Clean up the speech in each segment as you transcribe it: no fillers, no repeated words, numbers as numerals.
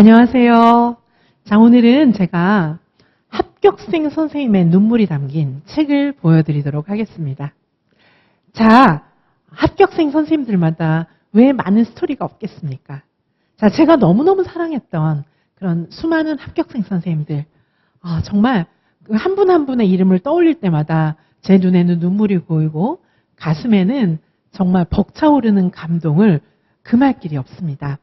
안녕하세요. 자, 오늘은 제가 합격생 선생님의 눈물이 담긴 책을 보여드리도록 하겠습니다. 자, 합격생 선생님들마다 왜 많은 스토리가 없겠습니까? 자, 제가 너무너무 사랑했던 그런 수많은 합격생 선생님들, 정말 한 분 한 분의 이름을 떠올릴 때마다 제 눈에는 눈물이 고이고 가슴에는 정말 벅차오르는 감동을 금할 길이 없습니다.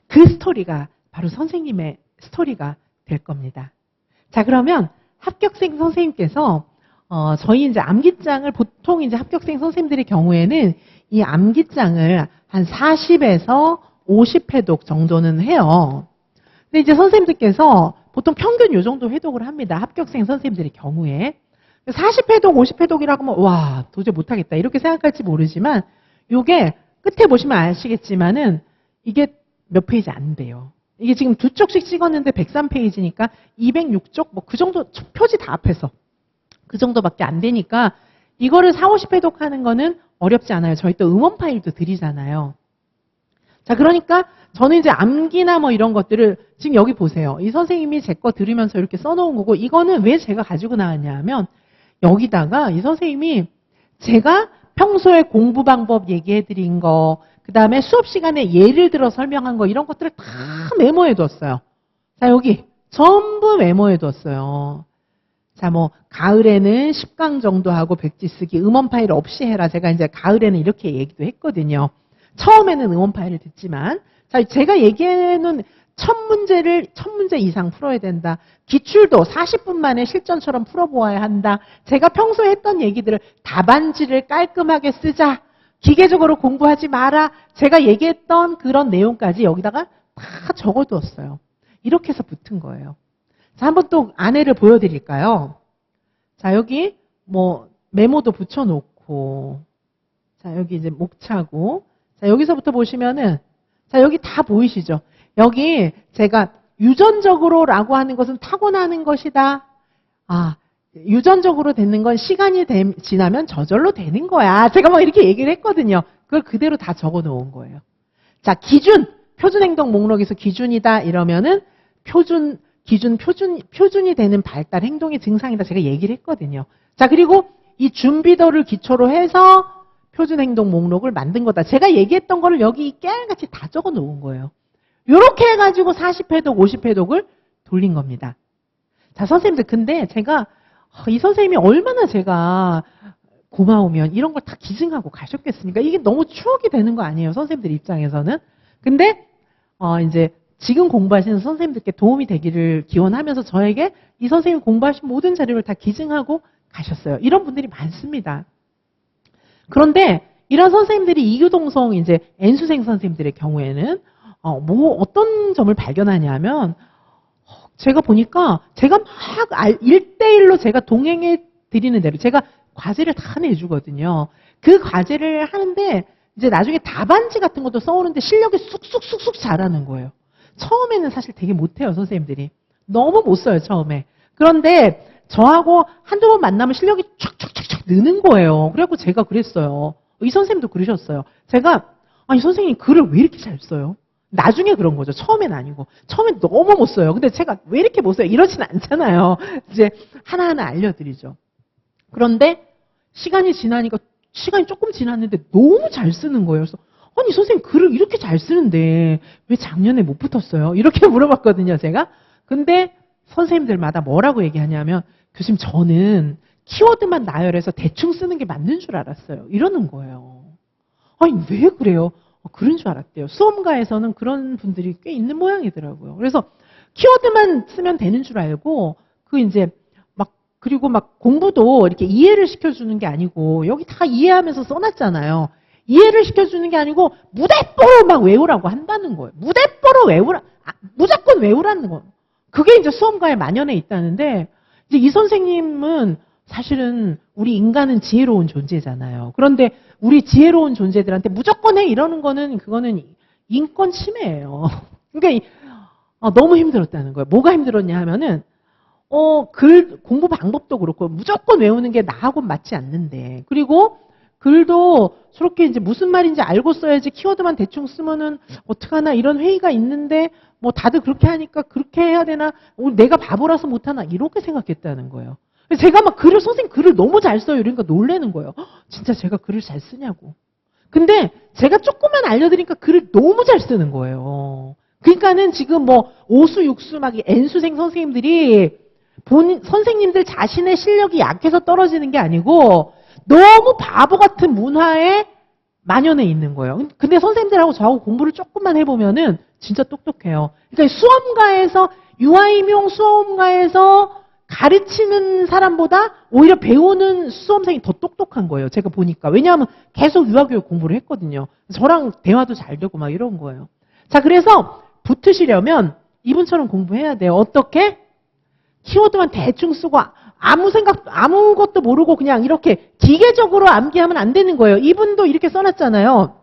그 스토리가 바로 선생님의 스토리가 될 겁니다. 자, 그러면 합격생 선생님께서 저희 이제 암기장을 보통 이제 합격생 선생님들의 경우에는 이 암기장을 한 40에서 50회독 정도는 해요. 근데 이제 선생님들께서 보통 평균 요 정도 회독을 합니다. 합격생 선생님들의 경우에. 40회독, 50회독이라고 하면 와, 도저히 못하겠다 이렇게 생각할지 모르지만 요게 끝에 보시면 아시겠지만은 이게 몇 페이지 안 돼요. 이게 지금 두 쪽씩 찍었는데 103페이지니까 206쪽 뭐 그 정도 표지 다 합해서 그 정도밖에 안 되니까 이거를 4, 50회독 하는 거는 어렵지 않아요. 저희 또 응원 파일도 드리잖아요. 자, 그러니까 저는 이제 암기나 뭐 이런 것들을 지금 여기 보세요. 이 선생님이 제 거 들으면서 이렇게 써놓은 거고 이거는 왜 제가 가지고 나왔냐 하면 여기다가 이 선생님이 제가 평소에 공부 방법 얘기해 드린 거, 그 다음에 수업 시간에 예를 들어 설명한 거 이런 것들을 다 메모해 뒀어요. 자, 여기 전부 메모해 뒀어요. 자, 뭐 가을에는 10강 정도 하고 백지 쓰기 음원 파일 없이 해라. 제가 이제 가을에는 이렇게 얘기도 했거든요. 처음에는 음원 파일을 듣지만 자, 제가 얘기해놓은 첫 문제 이상 풀어야 된다. 기출도 40분 만에 실전처럼 풀어보아야 한다. 제가 평소에 했던 얘기들을 답안지를 깔끔하게 쓰자. 기계적으로 공부하지 마라. 제가 얘기했던 그런 내용까지 여기다가 다 적어두었어요. 이렇게 해서 붙은 거예요. 자, 한번 또 안에를 보여드릴까요? 자, 여기 뭐 메모도 붙여놓고 자, 여기 이제 목차고 자, 여기서부터 보시면은 자, 여기 다 보이시죠? 여기 제가 유전적으로라고 하는 것은 타고나는 것이다. 유전적으로 되는 건 시간이 지나면 저절로 되는 거야. 제가 막 이렇게 얘기를 했거든요. 그걸 그대로 다 적어 놓은 거예요. 자, 기준. 표준행동 목록에서 기준이다 이러면은 표준이 되는 발달 행동의 증상이다. 제가 얘기를 했거든요. 자, 그리고 이 준비도를 기초로 해서 표준행동 목록을 만든 거다. 제가 얘기했던 거를 여기 깨알같이 다 적어 놓은 거예요. 이렇게 해가지고 40회독, 50회독을 돌린 겁니다. 자, 선생님들, 근데 제가 이 선생님이 얼마나 제가 고마우면 이런 걸 다 기증하고 가셨겠습니까? 이게 너무 추억이 되는 거 아니에요, 선생님들 입장에서는. 근데 이제 지금 공부하시는 선생님들께 도움이 되기를 기원하면서 저에게 이 선생님이 공부하신 모든 자료를 다 기증하고 가셨어요. 이런 분들이 많습니다. 그런데 이런 선생님들이 이교동성 이제 N수생 선생님들의 경우에는 어떤 점을 발견하냐면 제가 보니까 제가 막 1대1로 제가 동행해 드리는 대로 제가 과제를 다 내주거든요. 그 과제를 하는데 이제 나중에 답안지 같은 것도 써오는데 실력이 쑥쑥쑥쑥 잘하는 거예요. 처음에는 사실 되게 못해요, 선생님들이. 너무 못 써요, 처음에. 그런데 저하고 한두 번 만나면 실력이 촥촥촥촥 느는 거예요. 그래갖고 제가 그랬어요. 이 선생님도 그러셨어요. 제가 이 선생님 글을 왜 이렇게 잘 써요? 나중에 그런 거죠. 처음엔 아니고. 처음엔 너무 못 써요. 근데 제가 왜 이렇게 못 써요? 이러진 않잖아요. 이제 하나하나 알려드리죠. 그런데 시간이 지나니까 시간이 조금 지났는데 너무 잘 쓰는 거예요. 그래서 아니 선생님 글을 이렇게 잘 쓰는데 왜 작년에 못 붙었어요? 이렇게 물어봤거든요, 제가. 근데 선생님들마다 뭐라고 얘기하냐면 교수님 저는 키워드만 나열해서 대충 쓰는 게 맞는 줄 알았어요. 이러는 거예요. 아니 왜 그래요? 그런 줄 알았대요. 수험가에서는 그런 분들이 꽤 있는 모양이더라고요. 그래서 키워드만 쓰면 되는 줄 알고 그리고 막 공부도 이렇게 이해를 시켜주는 게 아니고 여기 다 이해하면서 써놨잖아요. 이해를 시켜주는 게 아니고 무대뽀로 막 외우라고 한다는 거예요. 무대뽀로 무조건 외우라는 거예요. 그게 이제 수험가에 만연해 있다는데 이제 이 선생님은 사실은 우리 인간은 지혜로운 존재잖아요. 그런데 우리 지혜로운 존재들한테 무조건 해 이러는 거는 그거는 인권 침해예요. 그러니까 너무 힘들었다는 거예요. 뭐가 힘들었냐 하면은 글 공부 방법도 그렇고 무조건 외우는 게 나하고는 맞지 않는데 그리고 글도 저렇게 이제 무슨 말인지 알고 써야지 키워드만 대충 쓰면은 어떡하나 이런 회의가 있는데 뭐 다들 그렇게 하니까 그렇게 해야 되나? 내가 바보라서 못하나? 이렇게 생각했다는 거예요. 제가 막 선생님 글을 너무 잘 써요. 이러니까 놀라는 거예요. 진짜 제가 글을 잘 쓰냐고. 근데 제가 조금만 알려드리니까 글을 너무 잘 쓰는 거예요. 그러니까는 지금 뭐 오수, 육수, 막 N수생 선생님들이 선생님들 자신의 실력이 약해서 떨어지는 게 아니고 너무 바보 같은 문화에 만연해 있는 거예요. 근데 선생님들하고 저하고 공부를 조금만 해보면은 진짜 똑똑해요. 그러니까 수험가에서, 유아임용 수험가에서 가르치는 사람보다 오히려 배우는 수험생이 더 똑똑한 거예요. 제가 보니까. 왜냐하면 계속 유아교육 공부를 했거든요. 저랑 대화도 잘 되고 막 이런 거예요. 자, 그래서 붙으시려면 이분처럼 공부해야 돼요. 어떻게? 키워드만 대충 쓰고 아무것도 모르고 그냥 이렇게 기계적으로 암기하면 안 되는 거예요. 이분도 이렇게 써놨잖아요.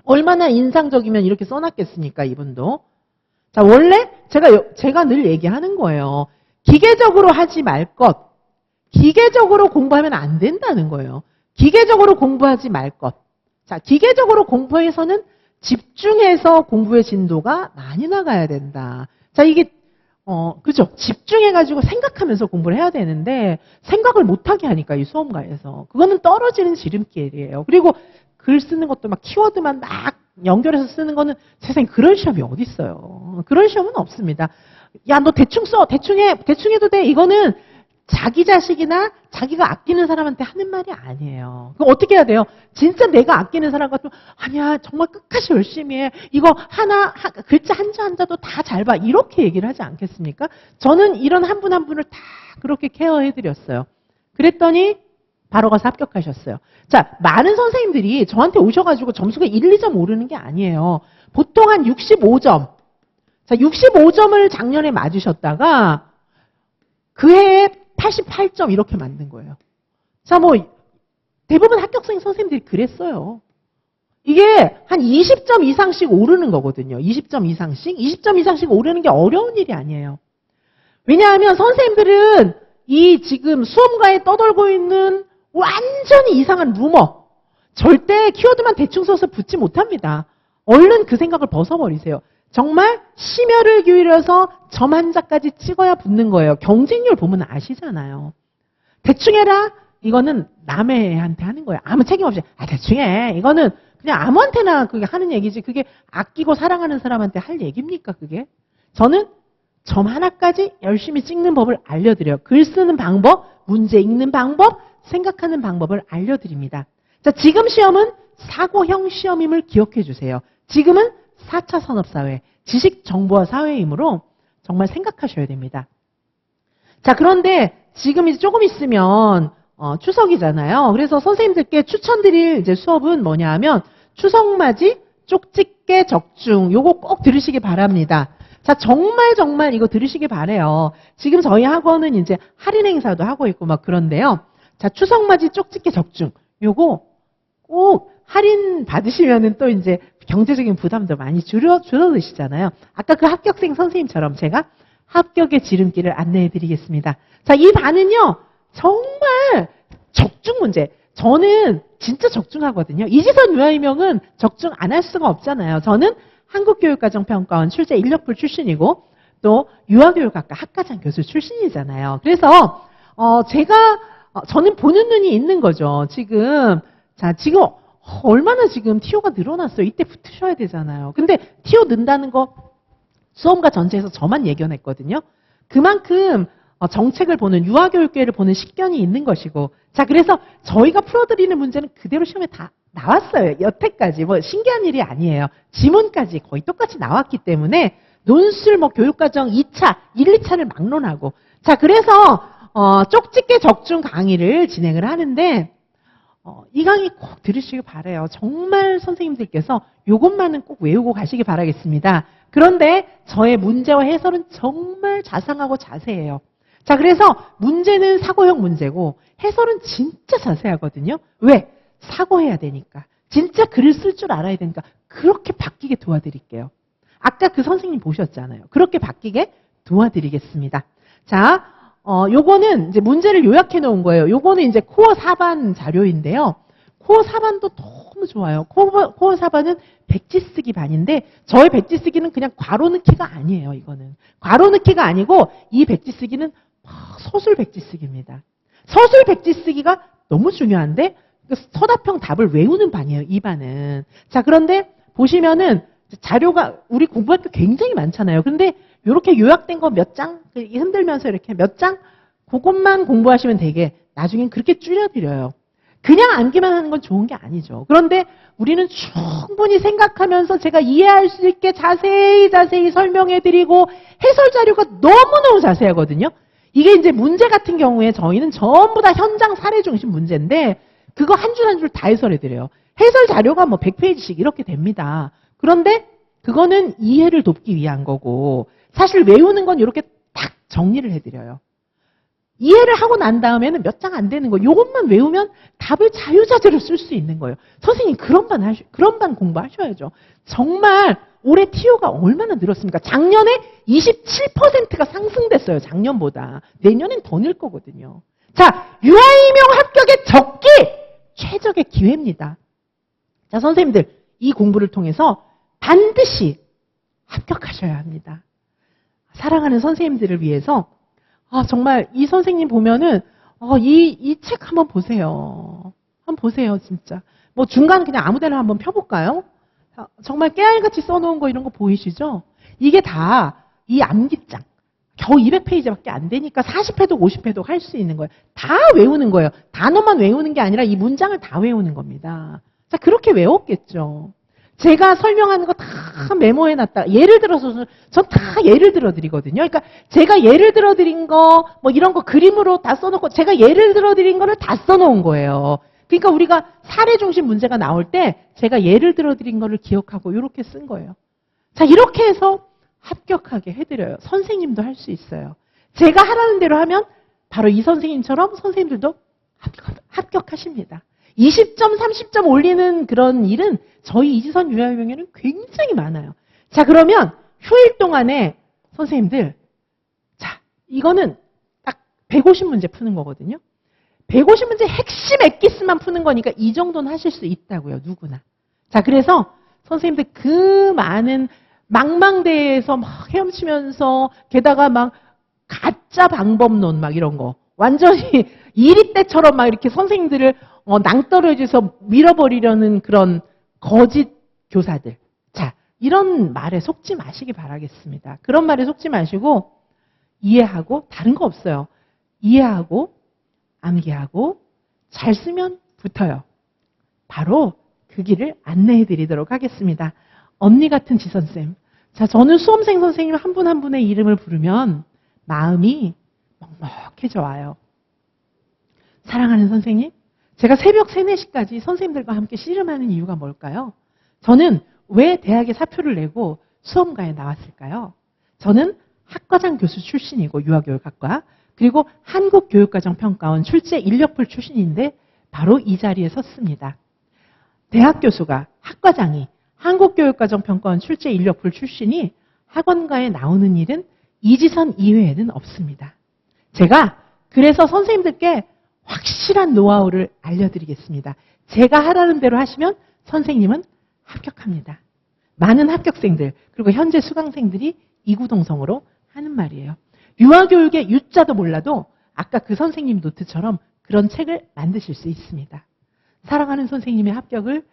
얼마나 인상적이면 이렇게 써놨겠습니까, 이분도. 자, 원래 제가 늘 얘기하는 거예요. 기계적으로 하지 말 것. 기계적으로 공부하면 안 된다는 거예요. 기계적으로 공부하지 말 것. 자, 기계적으로 공부해서는 집중해서 공부의 진도가 많이 나가야 된다. 자, 이게 그죠? 집중해가지고 생각하면서 공부를 해야 되는데 생각을 못하게 하니까 이 수험가에서 그거는 떨어지는 지름길이에요. 그리고 글 쓰는 것도 막 키워드만 막 연결해서 쓰는 거는 세상에 그런 시험이 어디 있어요? 그런 시험은 없습니다. 야, 너 대충 써, 대충 해도 돼. 이거는 자기 자식이나 자기가 아끼는 사람한테 하는 말이 아니에요. 그럼 어떻게 해야 돼요? 진짜 내가 아끼는 사람 같으면 아니야 정말 끝까지 열심히 해. 이거 글자 한자 한자도 다 잘 봐. 이렇게 얘기를 하지 않겠습니까? 저는 이런 한 분 한 분을 다 그렇게 케어해드렸어요. 그랬더니 바로 가서 합격하셨어요. 자, 많은 선생님들이 저한테 오셔가지고 점수가 1, 2점 오르는 게 아니에요. 보통 한 65점. 자, 65점을 작년에 맞으셨다가 그 해에 88점 이렇게 만든 거예요. 자, 뭐 대부분 합격생 선생님들이 그랬어요. 이게 한 20점 이상씩 오르는 거거든요. 20점 이상씩? 20점 이상씩 오르는 게 어려운 일이 아니에요. 왜냐하면 선생님들은 이 지금 수험가에 떠돌고 있는 완전히 이상한 루머. 절대 키워드만 대충 써서 붙지 못합니다. 얼른 그 생각을 벗어버리세요. 정말 심혈을 기울여서 점 한자까지 찍어야 붙는 거예요. 경쟁률 보면 아시잖아요. 대충 해라. 이거는 남의한테 하는 거예요. 아무 책임 없이. 대충 해. 이거는 그냥 아무한테나 그게 하는 얘기지. 그게 아끼고 사랑하는 사람한테 할 얘기입니까, 그게? 저는 점 하나까지 열심히 찍는 법을 알려드려요. 글 쓰는 방법, 문제 읽는 방법, 생각하는 방법을 알려드립니다. 자, 지금 시험은 사고형 시험임을 기억해 주세요. 지금은 4차 산업사회, 지식정보화 사회이므로 정말 생각하셔야 됩니다. 자, 그런데 지금 이제 조금 있으면 추석이잖아요. 그래서 선생님들께 추천드릴 이제 수업은 뭐냐 하면 추석맞이 쪽집게 적중. 요거 꼭 들으시기 바랍니다. 자, 정말 이거 들으시기 바래요. 지금 저희 학원은 이제 할인 행사도 하고 있고 막 그런데요. 자, 추석맞이 쪽집게 적중. 요거 꼭 할인 받으시면은 또 이제 경제적인 부담도 많이 줄어드시잖아요. 아까 그 합격생 선생님처럼 제가 합격의 지름길을 안내해 드리겠습니다. 자, 이 반은요, 정말 적중 문제. 저는 진짜 적중하거든요. 이지선 유아임용은 적중 안 할 수가 없잖아요. 저는 한국교육과정평가원 출제 인력풀 출신이고 또 유아교육학과 학과장 교수 출신이잖아요. 그래서 저는 보는 눈이 있는 거죠. 지금 얼마나 지금 티오가 늘어났어요. 이때 붙으셔야 되잖아요. 근데 티오 는다는 거 수험가 전체에서 저만 예견했거든요. 그만큼 정책을 보는 유아교육계를 보는 식견이 있는 것이고, 자, 그래서 저희가 풀어드리는 문제는 그대로 시험에 다 나왔어요. 여태까지 뭐 신기한 일이 아니에요. 지문까지 거의 똑같이 나왔기 때문에 논술 교육과정 2차, 1, 2차를 막론하고, 자, 그래서 쪽집게 적중 강의를 진행을 하는데 이 강의 꼭 들으시길 바라요. 정말 선생님들께서 이것만은 꼭 외우고 가시기 바라겠습니다. 그런데 저의 문제와 해설은 정말 자상하고 자세해요. 자, 그래서 문제는 사고형 문제고 해설은 진짜 자세하거든요. 왜? 사고해야 되니까. 진짜 글을 쓸 줄 알아야 되니까 그렇게 바뀌게 도와드릴게요. 아까 그 선생님 보셨잖아요. 그렇게 바뀌게 도와드리겠습니다. 자, 요거는 이제 문제를 요약해 놓은 거예요. 요거는 이제 코어 4반 자료인데요. 코어 4반도 너무 좋아요. 코어 4반은 백지 쓰기 반인데 저의 백지 쓰기는 그냥 괄호 넣기가 아니에요. 이거는 괄호 넣기가 아니고 이 백지 쓰기는 서술 백지 쓰기입니다. 서술 백지 쓰기가 너무 중요한데 서답형 답을 외우는 반이에요. 이 반은. 자, 그런데 보시면은 자료가 우리 공부할 게 굉장히 많잖아요. 그런데 이렇게 요약된 거 몇 장 흔들면서 이렇게 몇 장 그것만 공부하시면 되게 나중엔 그렇게 줄여드려요. 그냥 암기만 하는 건 좋은 게 아니죠. 그런데 우리는 충분히 생각하면서 제가 이해할 수 있게 자세히 설명해드리고 해설 자료가 너무너무 자세하거든요. 이게 이제 문제 같은 경우에 저희는 전부 다 현장 사례 중심 문제인데 그거 한 줄 한 줄 다 해설해드려요. 해설 자료가 뭐 100페이지씩 이렇게 됩니다. 그런데 그거는 이해를 돕기 위한 거고 사실 외우는 건 이렇게 딱 정리를 해드려요. 이해를 하고 난 다음에는 몇 장 안 되는 거 이것만 외우면 답을 자유자재로 쓸 수 있는 거예요. 선생님 그런 반 공부하셔야죠. 정말 올해 TO가 얼마나 늘었습니까? 작년에 27%가 상승됐어요. 작년보다. 내년엔 더 늘 거거든요. 자, 유아이명 합격의 적기! 최적의 기회입니다. 자, 선생님들 이 공부를 통해서 반드시 합격하셔야 합니다. 사랑하는 선생님들을 위해서 정말 이 선생님 보면은 이 책 한번 보세요. 한번 보세요, 진짜. 뭐 중간 그냥 아무데나 한번 펴볼까요? 정말 깨알같이 써놓은 거 이런 거 보이시죠? 이게 다 이 암기장. 겨우 200페이지밖에 안 되니까 40회독, 50회독 할 수 있는 거예요. 다 외우는 거예요. 단어만 외우는 게 아니라 이 문장을 다 외우는 겁니다. 자, 그렇게 외웠겠죠. 제가 설명하는 거 다 메모해놨다. 예를 들어서 전 다 예를 들어드리거든요. 그러니까 제가 예를 들어드린 거 뭐 이런 거 그림으로 다 써놓고 제가 예를 들어드린 거를 다 써놓은 거예요. 그러니까 우리가 사례 중심 문제가 나올 때 제가 예를 들어드린 거를 기억하고 이렇게 쓴 거예요. 자, 이렇게 해서 합격하게 해드려요. 선생님도 할 수 있어요. 제가 하라는 대로 하면 바로 이 선생님처럼 선생님들도 합격하십니다. 20점, 30점 올리는 그런 일은 저희 이지선 유아유명에는 굉장히 많아요. 자, 그러면 휴일 동안에 선생님들, 자, 이거는 딱 150문제 푸는 거거든요. 150문제 핵심 엑기스만 푸는 거니까 이 정도는 하실 수 있다고요, 누구나. 자, 그래서 선생님들 그 많은 망망대해에서 막 헤엄치면서 게다가 막 가짜 방법론 막 이런 거 완전히 이리 때처럼 막 이렇게 선생님들을 낭떠러지에서 밀어버리려는 그런 거짓 교사들. 자, 이런 말에 속지 마시기 바라겠습니다. 그런 말에 속지 마시고 이해하고 다른 거 없어요. 이해하고 암기하고 잘 쓰면 붙어요. 바로 그 길을 안내해 드리도록 하겠습니다. 언니 같은 지선쌤. 자, 저는 수험생 선생님 한 분 한 분의 이름을 부르면 마음이 먹먹해져 와요. 사랑하는 선생님, 제가 새벽 3, 4시까지 선생님들과 함께 씨름하는 이유가 뭘까요? 저는 왜 대학에 사표를 내고 수험가에 나왔을까요? 저는 학과장 교수 출신이고 유아교육학과 그리고 한국교육과정평가원 출제 인력풀 출신인데 바로 이 자리에 섰습니다. 대학 교수가 학과장이 한국교육과정평가원 출제 인력풀 출신이 학원가에 나오는 일은 이지선 이외에는 없습니다. 제가 그래서 선생님들께 확실한 노하우를 알려드리겠습니다. 제가 하라는 대로 하시면 선생님은 합격합니다. 많은 합격생들 그리고 현재 수강생들이 이구동성으로 하는 말이에요. 유아교육의 유자도 몰라도 아까 그 선생님 노트처럼 그런 책을 만드실 수 있습니다. 사랑하는 선생님의 합격을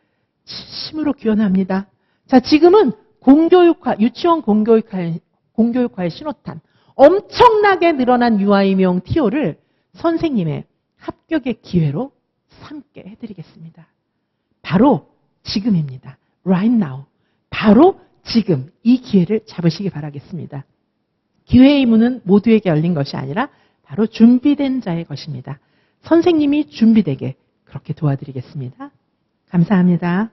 진심으로 기원합니다. 자, 지금은 공교육화, 유치원 공교육화의 신호탄, 엄청나게 늘어난 유아임용 TO를 선생님의 합격의 기회로 삼게 해드리겠습니다. 바로 지금입니다. Right now. 바로 지금 이 기회를 잡으시기 바라겠습니다. 기회의 문은 모두에게 열린 것이 아니라 바로 준비된 자의 것입니다. 선생님이 준비되게 그렇게 도와드리겠습니다. 감사합니다.